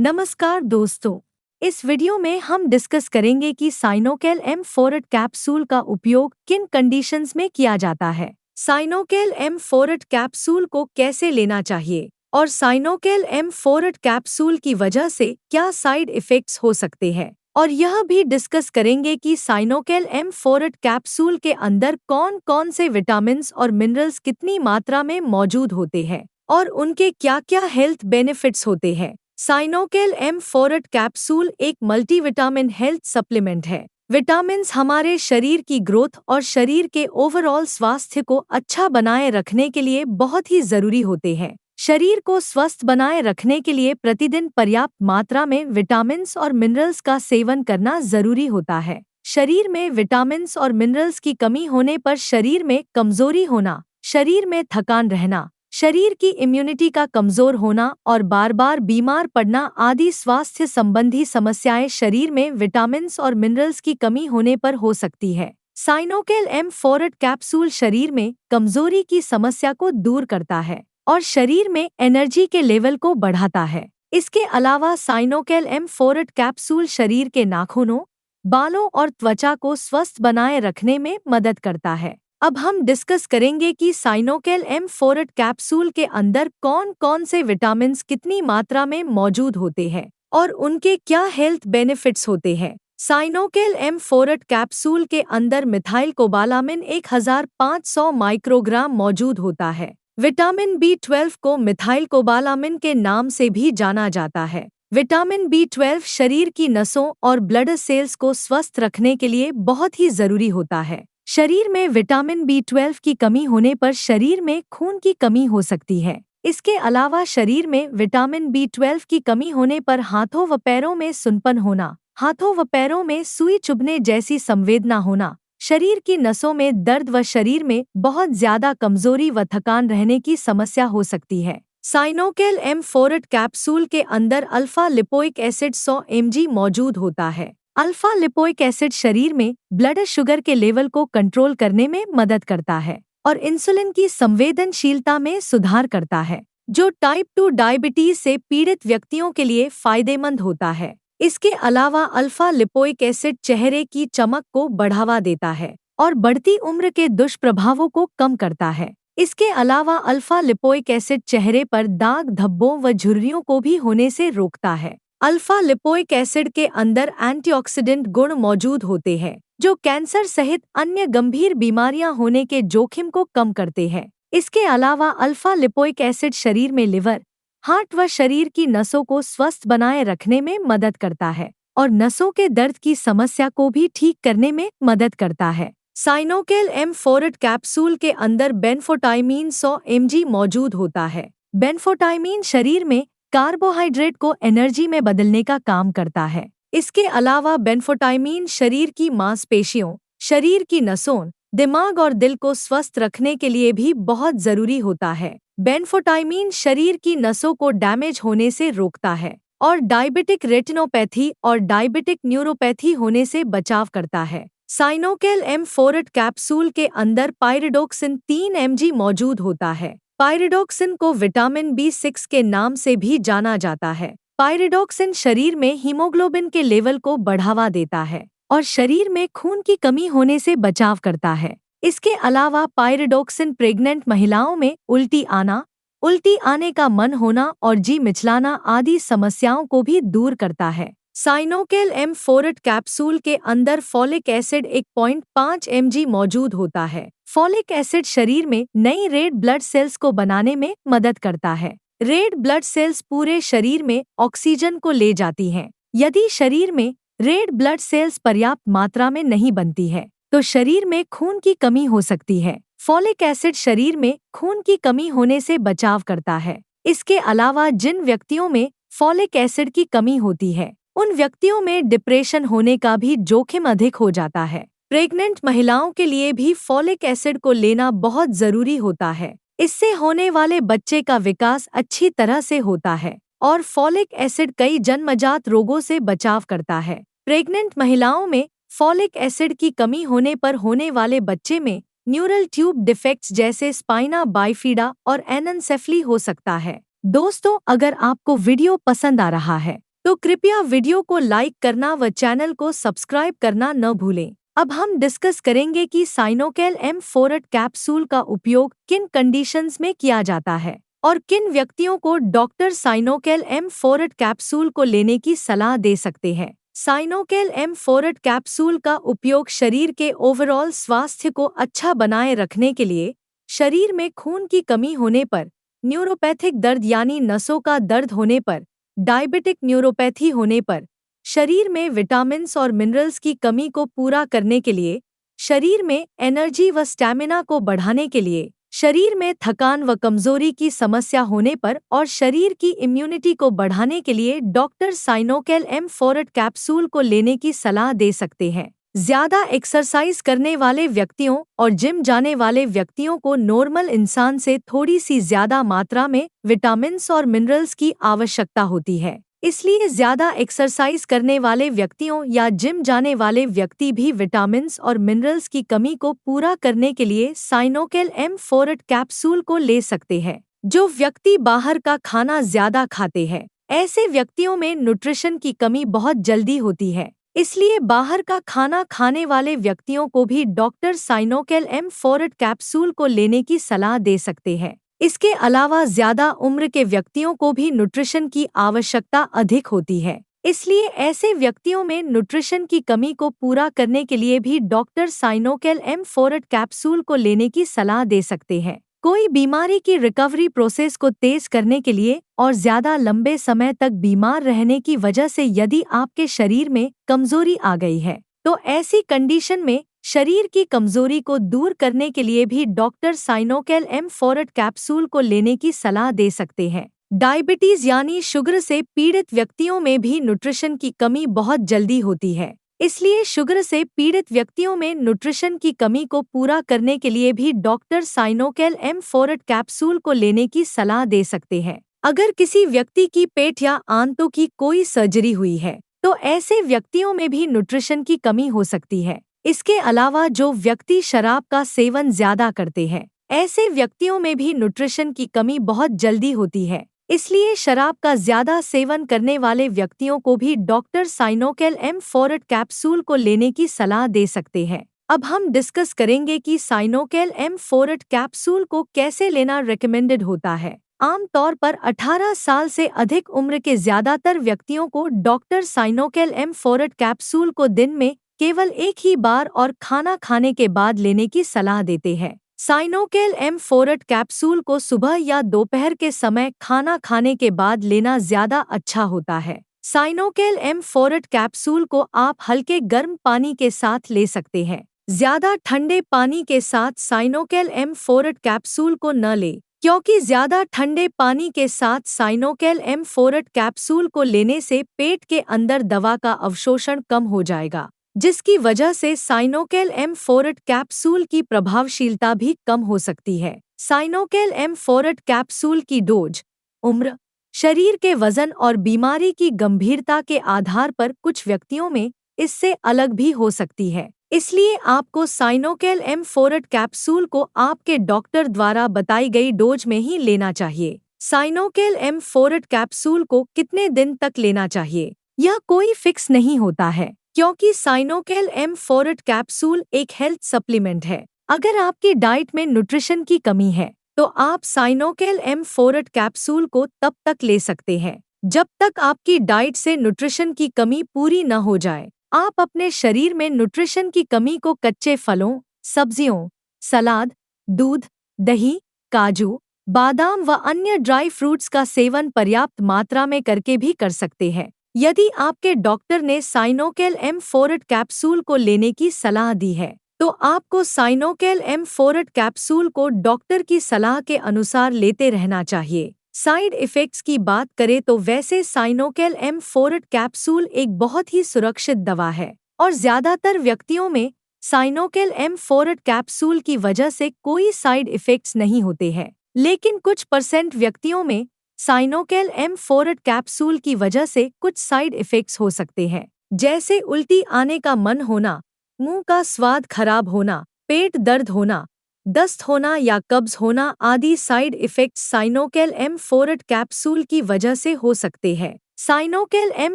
नमस्कार दोस्तों। इस वीडियो में हम डिस्कस करेंगे कि साइनोकेल M4 कैप्सूल का उपयोग किन कंडीशंस में किया जाता है। साइनोकेल M4 कैप्सूल को कैसे लेना चाहिए और साइनोकेल M4 कैप्सूल की वजह से क्या साइड इफ़ेक्ट्स हो सकते हैं, और यह भी डिस्कस करेंगे कि साइनोकेल M4 कैप्सूल के अंदर कौन कौन से विटामिन्स और मिनरल्स कितनी मात्रा में मौजूद होते हैं और उनके क्या क्या हेल्थ बेनिफिट्स होते हैं। साइनोकेल M4 कैप्सूल एक मल्टीविटामिन हेल्थ सप्लीमेंट है। विटामिन्स हमारे शरीर की ग्रोथ और शरीर के ओवरऑल स्वास्थ्य को अच्छा बनाए रखने के लिए बहुत ही जरूरी होते हैं। शरीर को स्वस्थ बनाए रखने के लिए प्रतिदिन पर्याप्त मात्रा में विटामिन्स और मिनरल्स का सेवन करना जरूरी होता है। शरीर में विटामिन्स और मिनरल्स की कमी होने पर शरीर में कमजोरी होना, शरीर में थकान रहना, शरीर की इम्यूनिटी का कमजोर होना और बार बार बीमार पड़ना आदि स्वास्थ्य संबंधी समस्याएं शरीर में विटामिन्स और मिनरल्स की कमी होने पर हो सकती है। साइनोकेल M4 कैप्सूल शरीर में कमजोरी की समस्या को दूर करता है और शरीर में एनर्जी के लेवल को बढ़ाता है। इसके अलावा साइनोकेल M4 कैप्सूल शरीर के नाखूनों, बालों और त्वचा को स्वस्थ बनाए रखने में मदद करता है। अब हम डिस्कस करेंगे कि साइनोकेल M4 कैप्सूल के अंदर कौन कौन से विटामिन्स कितनी मात्रा में मौजूद होते हैं और उनके क्या हेल्थ बेनिफिट्स होते हैं। साइनोकेल M4 कैप्सूल के अंदर मिथाइल कोबालामिन 1500 माइक्रोग्राम मौजूद होता है। विटामिन B12 को मिथाइल कोबालामिन के नाम से भी जाना जाता है। विटामिन B12 शरीर की नसों और ब्लड सेल्स को स्वस्थ रखने के लिए बहुत ही जरूरी होता है। शरीर में विटामिन B12 की कमी होने पर शरीर में खून की कमी हो सकती है। इसके अलावा शरीर में विटामिन B12 की कमी होने पर हाथों व पैरों में सुनपन होना, हाथों व पैरों में सुई चुभने जैसी संवेदना होना, शरीर की नसों में दर्द व शरीर में बहुत ज्यादा कमजोरी व थकान रहने की समस्या हो सकती है। साइनोकेल M4 कैप्सूल के अंदर अल्फा लिपोइक एसिड 100 mg मौजूद होता है। अल्फा लिपोइक एसिड शरीर में ब्लड शुगर के लेवल को कंट्रोल करने में मदद करता है और इंसुलिन की संवेदनशीलता में सुधार करता है, जो टाइप 2 डायबिटीज से पीड़ित व्यक्तियों के लिए फायदेमंद होता है। इसके अलावा अल्फा लिपोइक एसिड चेहरे की चमक को बढ़ावा देता है और बढ़ती उम्र के दुष्प्रभावों को कम करता है। इसके अलावा अल्फा लिपोइक एसिड चेहरे पर दाग, धब्बों व झुर्रियों को भी होने से रोकता है। अल्फा लिपोइक एसिड के अंदर एंटीऑक्सीडेंट गुण मौजूद होते हैं, जो कैंसर सहित अन्य गंभीर बीमारियां होने के जोखिम को कम करते हैं। इसके अलावा अल्फा लिपोइक एसिड शरीर में लिवर, हार्ट व शरीर की नसों को स्वस्थ बनाए रखने में मदद करता है और नसों के दर्द की समस्या को भी ठीक करने में मदद करता है। साइनोकेल M4 कैप्सूल के अंदर बेनफोटाइमीन 100 mg मौजूद होता है। बेनफोटाइमीन शरीर में कार्बोहाइड्रेट को एनर्जी में बदलने का काम करता है। इसके अलावा बेनफोटाइमीन शरीर की मांसपेशियों, शरीर की नसों, दिमाग और दिल को स्वस्थ रखने के लिए भी बहुत जरूरी होता है। बेनफोटाइमीन शरीर की नसों को डैमेज होने से रोकता है और डायबिटिक रेटिनोपैथी और डायबिटिक न्यूरोपैथी होने से बचाव करता है। साइनोकेल M4 कैप्सूल के अंदर पाइरिडोक्सिन 3 mg मौजूद होता है। पाइरिडोक्सिन को विटामिन B6 के नाम से भी जाना जाता है। पाइरिडोक्सिन शरीर में हीमोग्लोबिन के लेवल को बढ़ावा देता है और शरीर में खून की कमी होने से बचाव करता है। इसके अलावा पाइरिडोक्सिन प्रेग्नेंट महिलाओं में उल्टी आने का मन होना और जी मिचलाना आदि समस्याओं को भी दूर करता है। साइनोकेल M4 कैप्सूल के अंदर फॉलिक एसिड 1.5 mg मौजूद होता है। फॉलिक एसिड शरीर में नई रेड ब्लड सेल्स को बनाने में मदद करता है। रेड ब्लड सेल्स पूरे शरीर में ऑक्सीजन को ले जाती हैं। यदि शरीर में रेड ब्लड सेल्स पर्याप्त मात्रा में नहीं बनती है, तो शरीर में खून की कमी हो सकती है। फॉलिक एसिड शरीर में खून की कमी होने से बचाव करता है। इसके अलावा जिन व्यक्तियों में फॉलिक एसिड की कमी होती है, उन व्यक्तियों में डिप्रेशन होने का भी जोखिम अधिक हो जाता है। प्रेग्नेंट महिलाओं के लिए भी फॉलिक एसिड को लेना बहुत जरूरी होता है। इससे होने वाले बच्चे का विकास अच्छी तरह से होता है और फॉलिक एसिड कई जन्मजात रोगों से बचाव करता है। प्रेग्नेंट महिलाओं में फॉलिक एसिड की कमी होने पर होने वाले बच्चे में न्यूरल ट्यूब डिफेक्ट्स जैसे स्पाइना बाइफिडा और एनेन्सेफली हो सकता है। दोस्तों, अगर आपको वीडियो पसंद आ रहा है तो कृपया वीडियो को लाइक करना व चैनल को सब्सक्राइब करना न भूलें। अब हम डिस्कस करेंगे कि साइनोकेल M4 कैप्सूल का उपयोग किन कंडीशंस में किया जाता है और किन व्यक्तियों को डॉक्टर साइनोकेल M4 कैप्सूल को लेने की सलाह दे सकते हैं। साइनोकेल M4 कैप्सूल का उपयोग शरीर के ओवरऑल स्वास्थ्य को अच्छा बनाए रखने के लिए, शरीर में खून की कमी होने पर, न्यूरोपैथिक दर्द यानी नसों का दर्द होने पर, डायबिटिक न्यूरोपैथी होने पर, शरीर में विटामिन्स और मिनरल्स की कमी को पूरा करने के लिए, शरीर में एनर्जी व स्टैमिना को बढ़ाने के लिए, शरीर में थकान व कमजोरी की समस्या होने पर और शरीर की इम्यूनिटी को बढ़ाने के लिए डॉक्टर साइनोकेल M4 कैप्सूल को लेने की सलाह दे सकते हैं। ज्यादा एक्सरसाइज करने वाले व्यक्तियों और जिम जाने वाले व्यक्तियों को नॉर्मल इंसान से थोड़ी सी ज्यादा मात्रा में विटामिन्स और मिनरल्स की आवश्यकता होती है। इसलिए ज्यादा एक्सरसाइज करने वाले व्यक्तियों या जिम जाने वाले व्यक्ति भी विटामिन्स और मिनरल्स की कमी को पूरा करने के लिए साइनोकेल M4 कैप्सूल को ले सकते हैं। जो व्यक्ति बाहर का खाना ज्यादा खाते हैं, ऐसे व्यक्तियों में न्यूट्रिशन की कमी बहुत जल्दी होती है। इसलिए बाहर का खाना खाने वाले व्यक्तियों को भी डॉक्टर साइनोकेल M4 कैप्सूल को लेने की सलाह दे सकते हैं। इसके अलावा ज्यादा उम्र के व्यक्तियों को भी न्यूट्रिशन की आवश्यकता अधिक होती है। इसलिए ऐसे व्यक्तियों में न्यूट्रिशन की कमी को पूरा करने के लिए भी डॉक्टर साइनोकेल M4 कैप्सूल को लेने की सलाह दे सकते हैं। कोई बीमारी की रिकवरी प्रोसेस को तेज करने के लिए और ज्यादा लंबे समय तक बीमार रहने की वजह से यदि आपके शरीर में कमजोरी आ गई है, तो ऐसी कंडीशन में शरीर की कमजोरी को दूर करने के लिए भी डॉक्टर साइनोकेल M4 कैप्सूल को लेने की सलाह दे सकते हैं। डायबिटीज यानी शुगर से पीड़ित व्यक्तियों में भी न्यूट्रिशन की कमी बहुत जल्दी होती है। इसलिए शुगर से पीड़ित व्यक्तियों में न्यूट्रिशन की कमी को पूरा करने के लिए भी डॉक्टर साइनोकेल M4 कैप्सूल को लेने की सलाह दे सकते हैं। अगर किसी व्यक्ति की पेट या आंतों की कोई सर्जरी हुई है, तो ऐसे व्यक्तियों में भी न्यूट्रिशन की कमी हो सकती है। इसके अलावा जो व्यक्ति शराब का सेवन ज्यादा करते हैं, ऐसे व्यक्तियों में भी न्यूट्रिशन की कमी बहुत जल्दी होती है। इसलिए शराब का ज्यादा सेवन करने वाले व्यक्तियों को भी डॉक्टर साइनोकेल M4 कैप्सूल को लेने की सलाह दे सकते हैं। अब हम डिस्कस करेंगे कि साइनोकेल M4 कैप्सूल को कैसे लेना रेकमेंडेड होता है। आमतौर पर 18 साल से अधिक उम्र के ज्यादातर व्यक्तियों को डॉक्टर साइनोकेल M4 कैप्सूल को दिन में केवल एक ही बार और खाना खाने के बाद लेने की सलाह देते हैं। साइनोकेल M4 कैप्सूल को सुबह या दोपहर के समय खाना खाने के बाद लेना ज्यादा अच्छा होता है। साइनोकेल M4 कैप्सूल को आप हल्के गर्म पानी के साथ ले सकते हैं। ज्यादा ठंडे पानी के साथ साइनोकेल M4 कैप्सूल को न लें, क्योंकि ज्यादा ठंडे पानी के साथ साइनोकेल M4 कैप्सूल को लेने से पेट के अंदर दवा का अवशोषण कम हो जाएगा, जिसकी वजह से साइनोकेल M4 कैप्सूल की प्रभावशीलता भी कम हो सकती है। साइनोकेल M4 कैप्सूल की डोज, उम्र, शरीर के वजन और बीमारी की गंभीरता के आधार पर कुछ व्यक्तियों में इससे अलग भी हो सकती है। इसलिए आपको साइनोकेल M4 कैप्सूल को आपके डॉक्टर द्वारा बताई गई डोज में ही लेना चाहिए। साइनोकेल M4 कैप्सूल को कितने दिन तक लेना चाहिए, यह कोई फिक्स नहीं होता है, क्योंकि साइनोकेल M4 कैप्सूल एक हेल्थ सप्लीमेंट है। अगर आपकी डाइट में न्यूट्रिशन की कमी है, तो आप साइनोकेल M4 कैप्सूल को तब तक ले सकते हैं जब तक आपकी डाइट से न्यूट्रिशन की कमी पूरी न हो जाए। आप अपने शरीर में न्यूट्रिशन की कमी को कच्चे फलों, सब्जियों, सलाद, दूध, दही, काजू, बादाम व अन्य ड्राई फ्रूट्स का सेवन पर्याप्त मात्रा में करके भी कर सकते हैं। यदि आपके डॉक्टर ने साइनोकेल M4 कैप्सूल को लेने की सलाह दी है, तो आपको साइनोकेल M4 कैप्सूल को डॉक्टर की सलाह के अनुसार लेते रहना चाहिए। साइड इफ़ेक्ट्स की बात करें तो वैसे साइनोकेल M4 कैप्सूल एक बहुत ही सुरक्षित दवा है और ज्यादातर व्यक्तियों में साइनोकेल M4 कैप्सूल की वजह से कोई साइड इफ़ेक्ट्स नहीं होते हैं। लेकिन कुछ % व्यक्तियों में साइनोकेल M4 कैप्सूल की वजह से कुछ साइड इफ़ेक्ट्स हो सकते हैं, जैसे उल्टी आने का मन होना, मुंह का स्वाद खराब होना, पेट दर्द होना, दस्त होना या कब्ज होना आदि साइड इफ़ेक्ट्स साइनोकेल M4 कैप्सूल की वजह से हो सकते हैं। साइनोकेल एम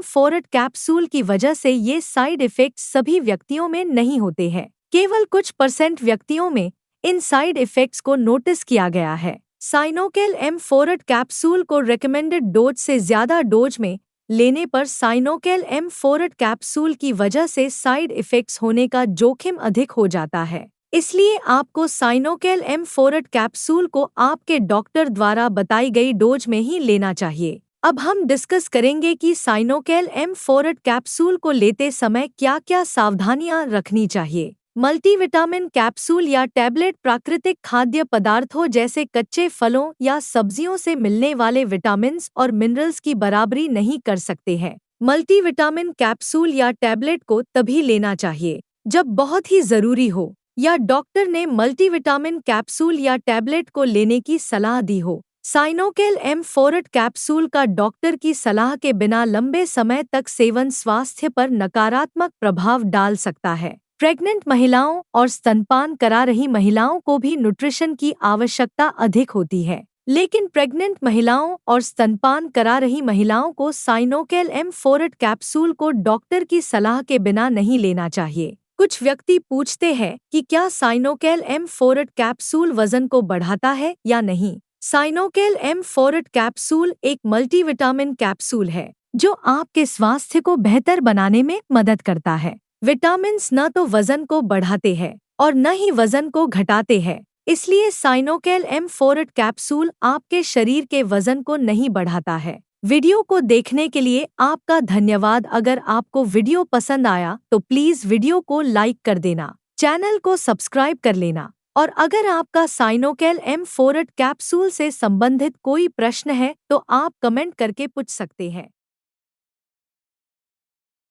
फोरेट कैप्सूल की वजह से ये साइड इफेक्ट्स सभी व्यक्तियों में नहीं होते हैं। केवल कुछ % व्यक्तियों में इन साइड इफेक्ट्स को नोटिस किया गया है। साइनोकेल एम फोरेट कैप्सूल को रिकमेंडेड डोज से ज्यादा डोज में लेने पर साइनोकेल एम फोरेट कैप्सूल की वजह से साइड इफेक्ट्स होने का जोखिम अधिक हो जाता है। इसलिए आपको साइनोकेल एम फोरेट कैप्सूल को आपके डॉक्टर द्वारा बताई गई डोज में ही लेना चाहिए। अब हम डिस्कस करेंगे कि साइनोकेल एम फोरेट कैप्सूल को लेते समय क्या क्या सावधानियां रखनी चाहिए। मल्टीविटामिन कैप्सूल या टैबलेट प्राकृतिक खाद्य पदार्थों जैसे कच्चे फलों या सब्जियों से मिलने वाले विटामिन्स और मिनरल्स की बराबरी नहीं कर सकते हैं। मल्टीविटामिन कैप्सूल या टैबलेट को तभी लेना चाहिए जब बहुत ही जरूरी हो या डॉक्टर ने मल्टीविटामिन कैप्सूल या टैबलेट को लेने की सलाह दी हो। साइनोकेल एम फोरेट कैप्सूल का डॉक्टर की सलाह के बिना लंबे समय तक सेवन स्वास्थ्य पर नकारात्मक प्रभाव डाल सकता है। प्रेग्नेंट महिलाओं और स्तनपान करा रही महिलाओं को भी न्यूट्रिशन की आवश्यकता अधिक होती है, लेकिन प्रेग्नेंट महिलाओं और स्तनपान करा रही महिलाओं को साइनोकेल एम फोरेट कैप्सूल को डॉक्टर की सलाह के बिना नहीं लेना चाहिए। कुछ व्यक्ति पूछते हैं कि क्या साइनोकेल एम फोरेट कैप्सूल वजन को बढ़ाता है या नहीं। साइनोकेल एम फोरेट कैप्सूल एक मल्टीविटामिन कैप्सूल है जो आपके स्वास्थ्य को बेहतर बनाने में मदद करता है। विटामिन्स न तो वजन को बढ़ाते हैं और न ही वजन को घटाते हैं, इसलिए साइनोकेल एम फोरेट कैप्सूल आपके शरीर के वजन को नहीं बढ़ाता है। वीडियो को देखने के लिए आपका धन्यवाद। अगर आपको वीडियो पसंद आया तो प्लीज वीडियो को लाइक कर देना, चैनल को सब्सक्राइब कर लेना और अगर आपका साइनोकेल एम फोरेट कैप्सूल से संबंधित कोई प्रश्न है तो आप कमेंट करके पूछ सकते हैं।